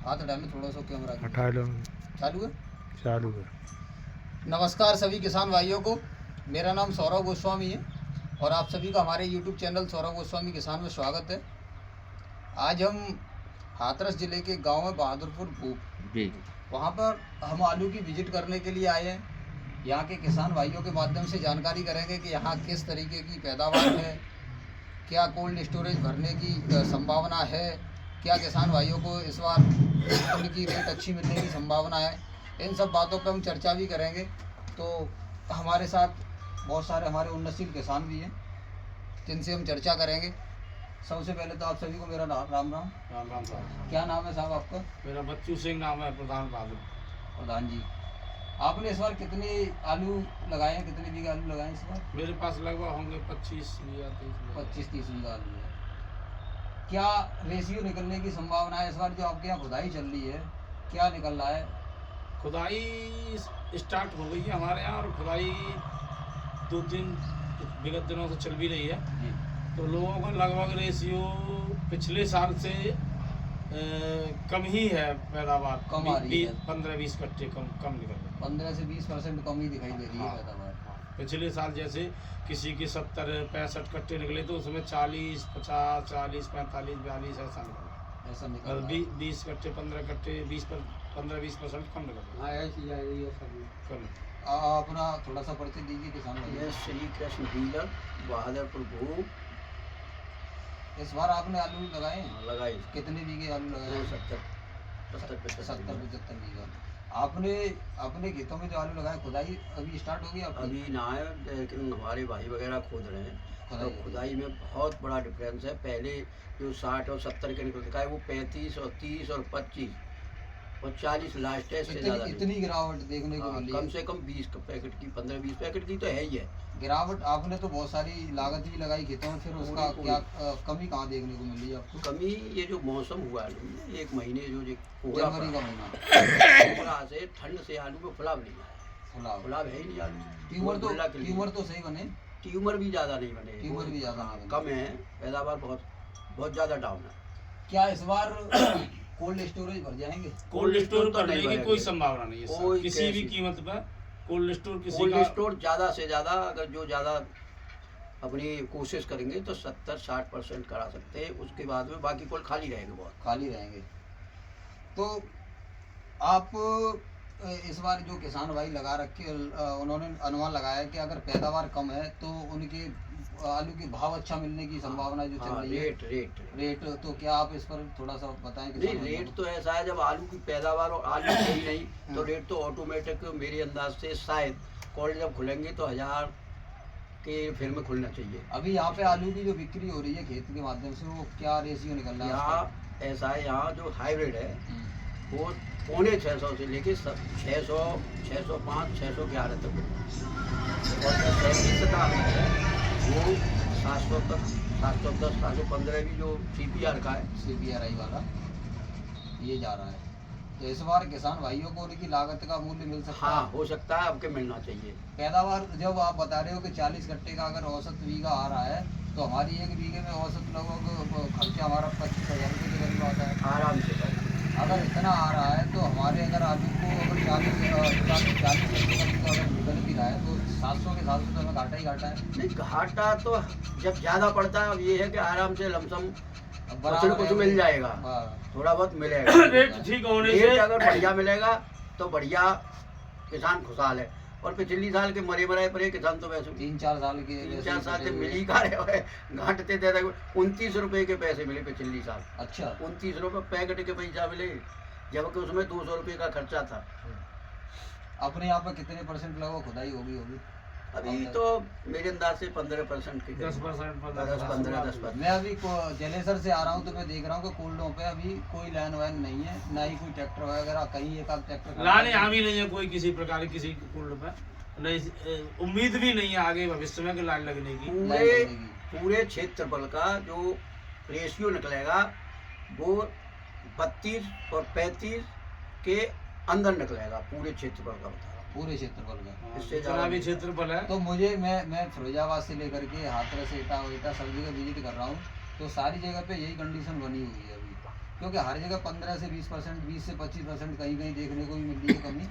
हाथ डालें थोड़ा सा कैमरा की। हटा लो। चालू है? चालू है। नमस्कार सभी किसान भाइयों को, मेरा नाम सौरव गोस्वामी है और आप सभी का हमारे YouTube चैनल सौरव गोस्वामी किसान में स्वागत है। आज हम हाथरस जिले के गांव है बहादुरपुर जी, वहाँ पर हम आलू की विजिट करने के लिए आए हैं। यहाँ के किसान भाइयों के माध्यम से जानकारी करेंगे कि यहाँ किस तरीके की पैदावार है, क्या कोल्ड स्टोरेज भरने की संभावना है, क्या किसान भाइयों को इस बार उनकी रेट अच्छी मिलने की संभावना है। इन सब बातों पर हम चर्चा भी करेंगे। तो हमारे साथ बहुत सारे हमारे उन्नतशील किसान भी हैं जिनसे हम चर्चा करेंगे। सबसे पहले तो आप सभी को मेरा राम राम। राम राम साहब। क्या नाम है साहब आपका? मेरा बच्चू सिंह नाम है, प्रधान बहादुर। प्रधान जी, आपने इस बार कितने आलू लगाए हैं, कितने बीघे आलू लगाए हैं इस बार? मेरे पास लगभग होंगे 25 या 25-30 बीघा आलू है। क्या रेशियो निकलने की संभावना है इस बार? जो आपके यहाँ खुदाई चल रही है, क्या निकल रहा है? खुदाई स्टार्ट हो गई है हमारे यहाँ, और खुदाई 2-3 विगत दिनों से चल भी रही है जी। तो लोगों का लगभग रेशियो पिछले साल से कम ही है, पैदावार कम आ रही है। 15-20 कट्टे कम निकल रहे हैं। 15 से 20% कम ही दिखाई दे रही है पैदावार। पिछले साल जैसे किसी के 70-65 कट्टे निकले तो उसमें 40, 50, 40, 45, 42 ऐसा निकला। ऐसा निकल और रहा है। 20 कट्टे 15 कट्टे 15-20% कम निकल कम। अपना थोड़ा सा परिचय दीजिए किसान भाई। मैं श्री कृष्ण डीलर बहादुरपुर भू इस बार आपने आलू लगाए हैं? लगाई कितने बीघे आलू लगाए हैं? 70-75 बीघा। आपने अपने खेतों में जो आलू लगाए, खुदाई अभी स्टार्ट हो गई आपकी? अभी ना है, लेकिन हमारे भाई वगैरह खोद रहे हैं। तो खुदाई में बहुत बड़ा डिफरेंस है। पहले जो 60 और 70 के निकलता है वो 35 और 30 और 25 और 40 लास्ट है। इससे ज़्यादा इतनी गिरावट देखने को मिली है। कम से कम 20 पैकेट की, 15-20 पैकेट की तो है ही है गिरावट। आपने तो बहुत सारी लागत भी लगाई खेतों में, फिर उसका क्या कमी कहाँ देखने को मिली है आपको? कमी ये जो मौसम हुआ आलू में, एक महीने जो जनवरी का महीना से ठंड से आलू में फुलाव नहीं आया। फुलाव है ही नहीं आलू। ट्यूमर तो सही बने, ट्यूमर भी ज़्यादा नहीं बने, ट्यूमर भी ज़्यादा कम है। पैदावार बहुत ज़्यादा डाउन है। क्या इस बार कोल्ड स्टोरेज भर जाएंगे? कोल्ड स्टोर करने की कोई संभावना नहीं है सर, किसी भी कीमत पर कोल्ड स्टोर कोल्ड स्टोर ज़्यादा से ज़्यादा, अगर जो ज़्यादा अपनी कोशिश करेंगे तो 70-60% करा सकते हैं। उसके बाद में बाकी कोल खाली रहेंगे, बहुत खाली रहेंगे। तो आप इस बार जो किसान भाई लगा रखे, उन्होंने अनुमान लगाया है कि अगर पैदावार कम है तो उनके आलू के भाव अच्छा मिलने की संभावना जो चल रही है। रेट तो क्या आप इस पर थोड़ा सा बताएं? नहीं, रेट तो ऐसा है, जब आलू की पैदावार और आलू सही नहीं तो रेट तो ऑटोमेटिक, मेरे अंदाज से शायद कॉल जब खुलेंगे तो 1000 के फिर में खुलना चाहिए। अभी यहाँ पे आलू की जो बिक्री हो रही है खेत के माध्यम से, वो क्या रेशियो निकल रहा है? यहाँ ऐसा है, यहाँ जो हाइब्रिड है वो 650 से लेके 600, 605, 611 तक और जो 37 है वो 700 तक, 710, 715 भी जो CPR का है, CPRI वाला ये जा रहा है। तो इस बार किसान भाइयों को उनकी लागत का मूल्य मिल सकता है? हाँ, हो सकता है, आपके मिलना चाहिए। पैदावार जब आप बता रहे हो कि 40 कट्टे का अगर औसत बीघा आ रहा है तो हमारी एक बीघे में औसत लगभग खर्चा हमारा 25,000 रुपये के करीब आता है आराम से। अगर इतना आ रहा है तो हमारे अगर आलू को अगर 40 कट्टे का बीघा अगर निकल भी रहा है तो 700 के 700 तो हमें घाटा ही घाटा है। नहीं, घाटा तो जब ज़्यादा पड़ता है। अब ये है कि आराम से लमसम कुछ मिल जाएगा, थोड़ा बहुत मिलेगा। रेट ठीक होने से अगर बढ़िया मिलेगा तो बढ़िया, किसान खुशहाल है। और पिछली साल के मरे मराए पर किसान तो वैसे 3-4 साल के 3-4 साल से मिली का रहे घाटते थे। 29 रुपये के पैसे मिले पिछली साल। अच्छा, 29 रुपये पैकेट के पैसा मिले, जबकि उसमें 200 रुपये का खर्चा था। अपने यहाँ पर कितने % लगभग खुदाई होगी? अभी तो मेरे अंदाज से 15% की, 10-15। मैं अभी जलेसर से आ रहा हूँ तो मैं देख रहा हूँ कि कोल्डों पे अभी कोई लाइन वाइन नहीं है, ना ही कोई ट्रैक्टर वगैरह, कहीं एक आध ट्रैक्टर लाने यहाँ भी नहीं है कोई किसी प्रकार की, किसी कोल्ड पे नहीं, उम्मीद भी नहीं है आगे भविष्य में लाइन लगने की। पूरे क्षेत्रफल का जो रेशियो निकलेगा वो 32 और 35 के अंदर निकलेगा, पूरे क्षेत्रफल का बता, पूरे क्षेत्रफल का। इससे ज़्यादा भी क्षेत्रफल है। तो मुझे मैं फिरोजाबाद से लेकर के हाथरस, एटा सब जगह विजिट कर रहा हूँ तो सारी जगह पे यही कंडीशन बनी हुई है अभी। क्योंकि हर जगह 15 से 20%, 20 से 25% कहीं कहीं देखने को भी मिल रही है कमी।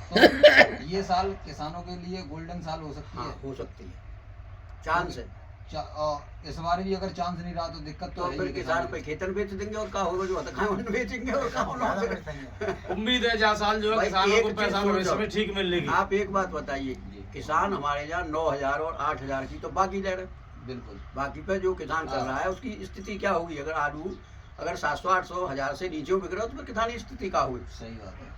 तो ये साल किसानों के लिए गोल्डन साल हो सकती हाँ है। हो सकती है, चांस है। इस बार भी अगर चांस नहीं रहा तो दिक्कत तो तो है फिर ही किसान को। पे खेतन बेच देंगे और कहा होगा जो होता खाए उन्हें बेचेंगे और कहा होगा। उम्मीद है जा साल जो है भाई, किसानों एक को चीज पैसा सुन भविष्य लो। में ठीक मिलेगी। आप एक बात बताइए, किसान हमारे यहाँ 9,000 और 8,000 की तो बाकी ले रहे, बिल्कुल बाकी पे जो किसान कर हाँ। रहा है उसकी स्थिति क्या होगी? अगर आलू अगर 700, 800, 1000 से नीचे बिक रहा हो तो फिर किसान की स्थिति क्या हुई? सही बात है।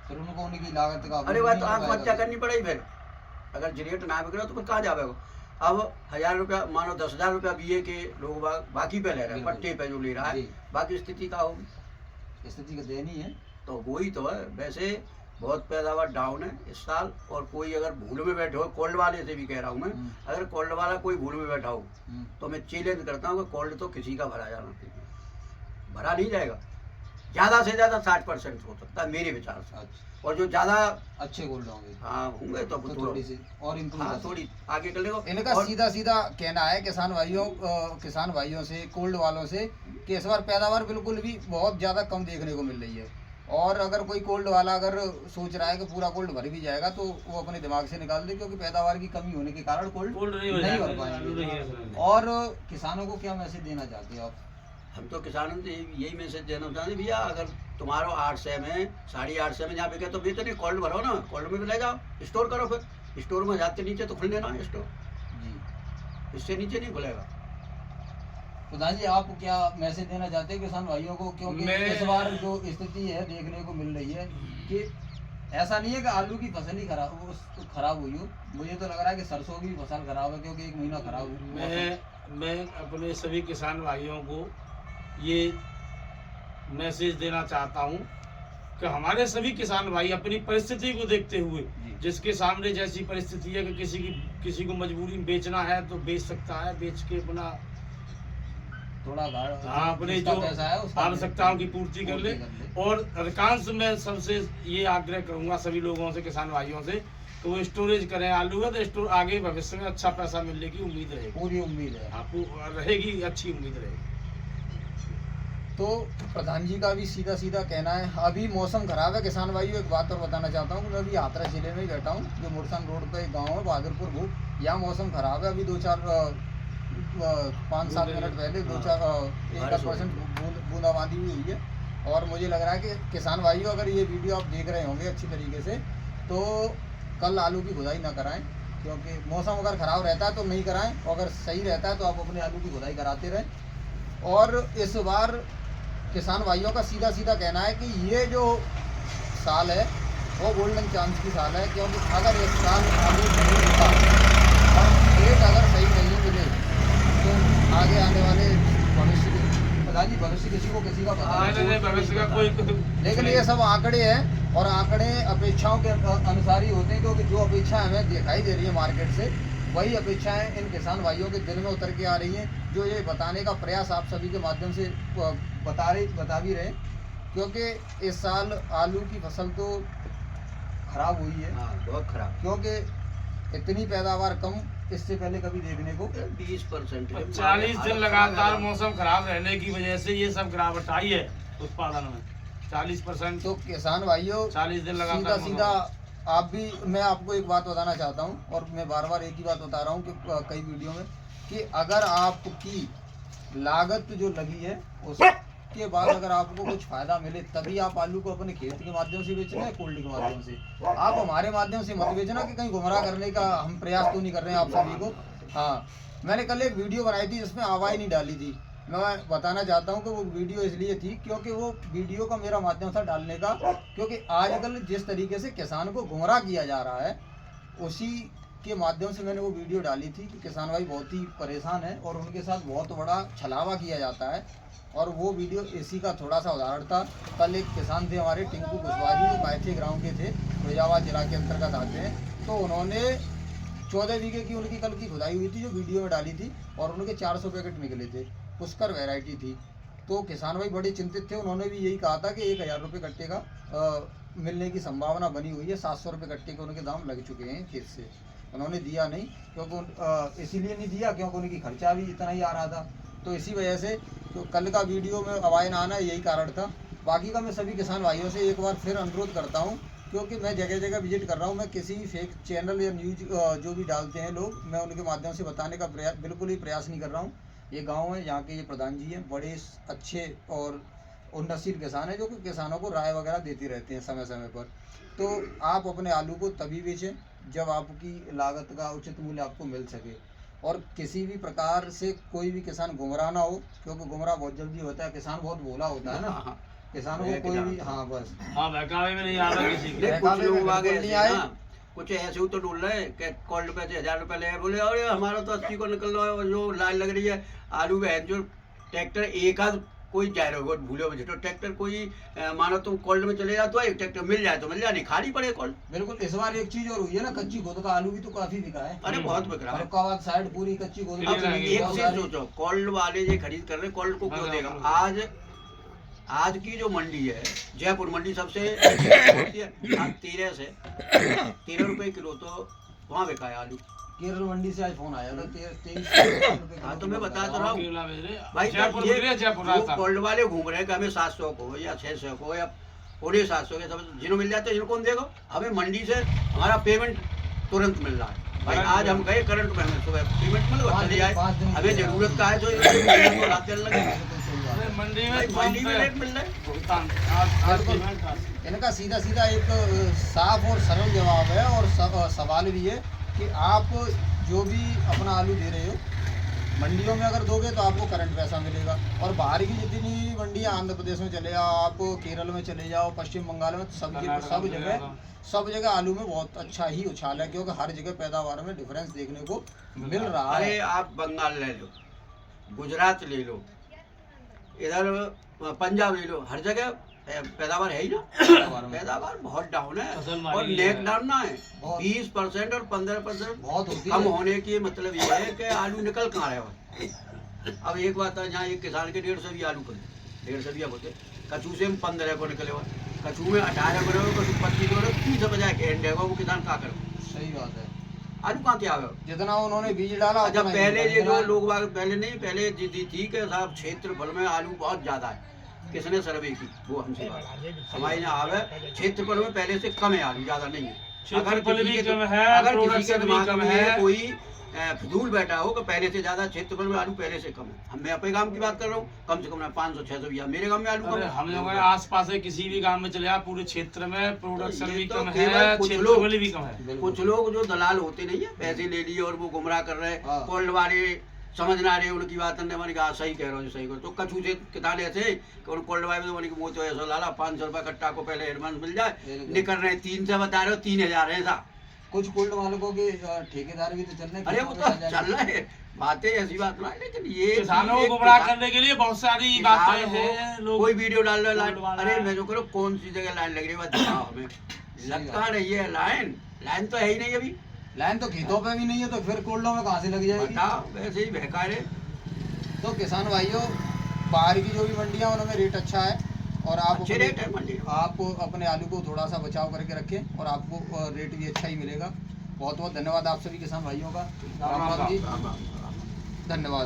फिर उनको उनकी लागत का अरे भाई तो नहीं हो आत्महत्या पाएगा। करनी पड़ेगी फिर। अगर रेट ना बिक रहा तो फिर कहाँ जाएगा? अब 1,000 रुपया, मानो 10,000 रुपया बीए के लोग बाकी पे ले रहे हैं, बिल्कुल। पट्टे पे जो ले रहा है, जी। बाकी स्थिति क्या होगी? स्थिति का देनी है। तो वही तो है। वैसे बहुत पैदावार डाउन है इस साल। और कोई अगर भूल में बैठे हो, कोल्ड वाले से भी कह रहा हूँ मैं, अगर कोल्ड वाला कोई भूल में बैठा हो तो मैं चैलेंज करता हूँ कि कोल्ड तो किसी का भरा जाना चाहिए। भरा नहीं जाएगा, ज़्यादा से ज़्यादा 60% हो सकता है मेरे विचार से। अच्छा, और जो ज़्यादा अच्छे गोल्ड होंगे हाँ होंगे तो तो थोड़ा थोड़ी सी और इम्प्रूव हाँ थोड़ी आगे कर लेगा। इनका और सीधा सीधा कहना है किसान भाइयों से, कोल्ड वालों से, कि इस बार पैदावार बिल्कुल भी बहुत ज़्यादा कम देखने को मिल रही है। और अगर कोई कोल्ड वाला अगर सोच रहा है कि पूरा कोल्ड भर भी जाएगा तो वो अपने दिमाग से निकाल दे, क्योंकि पैदावार की कमी होने के कारण कोल्ड नहीं नहीं हो भर जाएगा। पाएंगे। और किसानों को क्या मैसेज देना चाहते हो आप? हम तो किसानों से यही मैसेज देना चाहते हैं, भैया अगर तुम्हारा 800 में 850 में जहाँ बिके तो बेचो नहीं, कोल्ड भरो ना, कोल्ड में भी ले जाओ, स्टोर करो। फिर स्टोर में जाते नीचे तो खुल लेना स्टोर, जी इससे नीचे नहीं खुलेगा। प्रधान जी, आप क्या मैसेज देना चाहते हैं किसान भाइयों को? क्योंकि मैं- इस बार जो स्थिति है देखने को मिल रही है कि ऐसा नहीं है कि आलू की फसल ही खराब हुई हो। मुझे तो लग रहा है कि सरसों की भी फसल खराब है, क्योंकि 1 महीना खराब हुई। मैं अपने सभी किसान भाइयों को ये मैसेज देना चाहता हूँ कि हमारे सभी किसान भाई अपनी परिस्थिति को देखते हुए, जी। जिसके सामने जैसी परिस्थिति है कि किसी को मजबूरी में बेचना है तो बेच सकता है, बेच के अपना थोड़ा हाँ अपने जिसका जो पैसा है उसका आवश्यकताओं की पूर्ति कर ले। और अधिकांश मैं सबसे ये आग्रह करूंगा सभी लोगों से, किसान भाइयों से, कि वो स्टोरेज करें आलू का, तो स्टोर आगे भविष्य में अच्छा पैसा मिलने की उम्मीद रहेगी। पूरी उम्मीद है। आपको रहेगी, अच्छी उम्मीद रहेगी। तो प्रधान जी का भी सीधा सीधा कहना है, अभी मौसम खराब है किसान भाइयों। एक बात और बताना चाहता हूँ, मैं अभी हाथरस जिले में ही बैठा हूँ, जो मुरसन रोड पे एक गाँव है बहादुरपुर भूप। यहाँ मौसम खराब है। अभी 5-7 मिनट पहले 1% बूंदाबांदी भी हुई है। और मुझे लग रहा है कि किसान भाइयों, अगर ये वीडियो आप देख रहे होंगे अच्छी तरीके से, तो कल आलू की खुदाई ना कराएं, क्योंकि मौसम अगर ख़राब रहता है तो नहीं कराएं, और अगर सही रहता है तो आप अपने आलू की खुदाई कराते रहें। और इस बार किसान भाइयों का सीधा सीधा कहना है कि ये जो साल है वो गोल्डन चांस की साल है, क्योंकि अगर इस साल आलू नहीं मिलता और रेट अगर सही नहीं मिले तो आगे आने वाले भविष्य किसी को किसी का पता नहीं, भविष्य का कोई लेकिन ये सब आंकड़े हैं, और आंकड़े अपेक्षाओं के अनुसार ही होते हैं, क्योंकि जो अपेक्षाएं हमें दिखाई दे रही है मार्केट से, वही अपेक्षाएं इन किसान भाइयों के दिल में उतर के आ रही हैं, जो ये बताने का प्रयास आप सभी के माध्यम से बता भी रहे। क्योंकि इस साल आलू की फसल तो खराब हुई है, हाँ बहुत खराब, क्योंकि इतनी पैदावार कम इससे पहले कभी देखने को 20%। 40 दिन लगातार मौसम खराब रहने की वजह से ये सब गिरावट आई है उत्पादन में 40%। तो किसान भाइयों 40 दिन सीधा लगातार सीधा आप भी, मैं आपको एक बात बताना चाहता हूँ, और मैं बार बार एक ही बात बता रहा हूँ कि कई वीडियो में, कि अगर आपकी लागत जो लगी है उसके बाद अगर आपको कुछ फायदा मिले तभी आप आलू को अपने खेत के माध्यम से बेचना है, कोल्ड के माध्यम से। आप हमारे माध्यम से मत बेचना, कि कहीं गुमराह करने का हम प्रयास तो नहीं कर रहे हैं आप सभी को। हाँ, मैंने कल एक वीडियो बनाई थी जिसमें आवाज़ नहीं डाली थी। मैं बताना चाहता हूं कि वो वीडियो इसलिए थी क्योंकि वो वीडियो का मेरा माध्यम था डालने का, क्योंकि आजकल जिस तरीके से किसान को गुमराह किया जा रहा है उसी के माध्यम से मैंने वो वीडियो डाली थी कि किसान भाई बहुत ही परेशान है और उनके साथ बहुत बड़ा छलावा किया जाता है। और वो वीडियो इसी का थोड़ा सा उदाहरण था। कल एक किसान थे हमारे टिंकू कुशवाहा जी, जो बैठे गाँव के थे, फैजाबाद जिला के अंतर्गत आते हैं, तो उन्होंने 14 बीघे की उनकी कल की खुदाई हुई थी जो वीडियो में डाली थी, और उनके 400 पैकेट निकले थे, पुष्कर वैरायटी थी। तो किसान भाई बड़े चिंतित थे, उन्होंने भी यही कहा था कि 1000 रुपये कट्टे का मिलने की संभावना बनी हुई है। 700 रुपये कट्टे के उनके दाम लग चुके हैं खेत से। उन्होंने दिया नहीं, क्योंकि इसीलिए नहीं दिया क्योंकि उनकी खर्चा भी इतना ही आ रहा था। तो इसी वजह से तो कल का वीडियो में आवाज़ ना आना यही कारण था। बाकी का मैं सभी किसान भाइयों से एक बार फिर अनुरोध करता हूँ, क्योंकि मैं जगह जगह विजिट कर रहा हूँ, मैं किसी फेक चैनल या न्यूज जो भी डालते हैं लोग, मैं उनके माध्यम से बताने का बिल्कुल ही प्रयास नहीं कर रहा हूँ। ये गांव है, यहाँ के ये प्रधान जी हैं, बड़े अच्छे और उन्नतशील किसान है, जो कि किसानों को राय वगैरह देते रहते हैं समय समय पर। तो आप अपने आलू को तभी बेचें जब आपकी लागत का उचित मूल्य आपको मिल सके, और किसी भी प्रकार से कोई भी किसान गुमराह ना हो, क्योंकि गुमराह बहुत जल्दी होता है। किसान बहुत भोला होता है ना, किसानों को कोई भी, हाँ बस, हाँ बहकावे में नहीं आना किसी के। नहीं, कुछ लोग आगे बिल्कुल नहीं ऐसे आए। ना, कुछ ऐसे ही तो डूल रहे हैं कि कॉल रुपए से 1000 रुपए ले, बोले अरे हमारा तो 80 को निकल रहा है, और जो लाइन लग रही है आलू है, जो ट्रैक्टर एक आध कोई जा रहे हो भूले बजे तो ट्रैक्टर कोई मानो तुम कोल्ड में चले जाओ तो एक ट्रैक्टर मिल जाए तो मिल जाए, नहीं खाली पड़े कोल्ड। बिल्कुल। इस बार एक चीज और हुई है ना, कच्ची गोद का आलू भी तो काफी बिका है। अरे बहुत बिक रहा है। फरुखाबाद साइड पूरी कच्ची गोद अब की अब चली गई, एक बहुत चीज सारी। सोचो, कोल्ड वाले ये खरीद कर रहे, कोल्ड को क्यों देगा? आज की जो मंडी है, जयपुर मंडी सबसे होती है, आज 13 रुपए किलो तो वहाँ बिका है आलू। केरल मंडी से आज फोन आया था, 23 हाँ तो मैं बता तो रहा हूँ केला भेज रहे भाई, जयपुर ये भेज रहे, जयपुर जो राजस्थान। कोल्ड वाले घूम रहे हैं कि हमें 700 को या 600 को या 750 के, सब जिन्हों मिल जाते हैं, जिनको कौन देगा? हमें मंडी से हमारा पेमेंट तुरंत मिल रहा है। भाई आज हम गए करंट में, हमें सुबह पेमेंट मिल गया, चले जाए, हमें जरूरत का है तो रात दिन लगे। अरे मंडी भाई में मंडी में रेट मिल रहा है। भुगतान आज पेमेंट आज। इनका सीधा सीधा एक साफ और सरल जवाब है, और सवाल भी है कि आप जो भी अपना आलू दे रहे हो मंडियों में अगर दोगे तो आपको करंट पैसा मिलेगा, और बाहर की जितनी मंडियाँ, आंध्र प्रदेश में चले जाओ आप, केरल में चले जाओ, पश्चिम बंगाल में, सब जगह आलू में बहुत अच्छा ही उछाल है, क्योंकि हर जगह पैदावार में डिफरेंस देखने को मिल रहा अरे है। आप बंगाल ले लो, गुजरात ले लो, इधर पंजाब ले लो, हर जगह पैदावार है ही ना। पैदावार बहुत डाउन है, फसल मारी और है। नेक डाउन ना है, बहुत। 20% और 15% बहुत होती कम है। होने की मतलब ये है कि आलू निकल कहाँ रहे हो। अब एक बात है, जहाँ एक किसान के 150 भी आलू कर 150 भी होते, कचू से 15 को निकले हुआ, कचू में 18 को रहे हो, कचू 25 को रहे हो, 30 बजाय के एंड है वो किसान क्या करे? सही बात है। आलू कहाँ से आवे? जितना उन्होंने बीज डाला जब उतना ही पहले ये निकला। जो लोग पहले नहीं, पहले थी कि साहब क्षेत्रफल में आलू बहुत ज्यादा है, किसने सर्वे की? वो हमसे बात हमारे यहाँ आवे, क्षेत्रफल में पहले से कम है आलू, ज्यादा नहीं है। क्षेत्रफल भी कम है, अगर किसी के प्रोडक्शन भी दिमाग कम में है। कोई फजूल बैठा हो कि पहले से ज्यादा क्षेत्रफल में आलू पहले से कम है, मैं अपने गांव की बात कर रहा हूँ, कम से कम 500-600 या मेरे गांव में आलू कम अरे है। हम लोग आस पास है, किसी भी गांव में चले जाओ, पूरे क्षेत्र में प्रोडक्शन ये भी तो कम केवल है, कुछ क्षेत्रफल भी कम है। बिल्कुल। कुछ लोग जो दलाल होते नहीं है, पैसे ले लिए और वो गुमराह कर रहे हैं, हाँ। कोल्ड वाले समझ ना रहे उनकी बात, मैंने कहा सही कह रहा हूँ, सही करो। तो कछू से किसान ऐसे कि उन कोल्ड वाले में वो तो ऐसा लाला 500 रुपये कट्टा को पहले एडवांस मिल जाए, बिल्कुल। निकल रहे 3 से बता रहे हो 3000 है ऐसा। कुछ कोल्ड मालिकों के ठेकेदार भी तो चल रहे हैं, अरे वो तो चल रहा है, बातें ऐसी बात ना है, लेकिन ये किसानों को एक गुमराह किसान- करने के लिए बहुत सारी किसान बातें हो, हैं। लोग कोई वीडियो डाल रहे लाइन, कोल्ड वाला अरे है। मैं जो करो कौन सी जगह लाइन लग रही है बस दिखाओ हमें, लगता नहीं है लाइन तो है ही नहीं अभी। लाइन तो खेतों पे भी नहीं है, तो फिर कोल्डों में कहाँ से लग जाएगी? बताओ, वैसे ही बहका रहे। तो किसान भाइयों, बाहर की जो भी मंडियाँ उनमें रेट अच्छा है, और आप अच्छे रेट है मंडी में। आप अपने आलू को थोड़ा सा बचाव करके रखें, और आपको रेट भी अच्छा ही मिलेगा। बहुत बहुत धन्यवाद आप सभी किसान भाइयों का। राम राम जी, राम राम। धन्यवाद।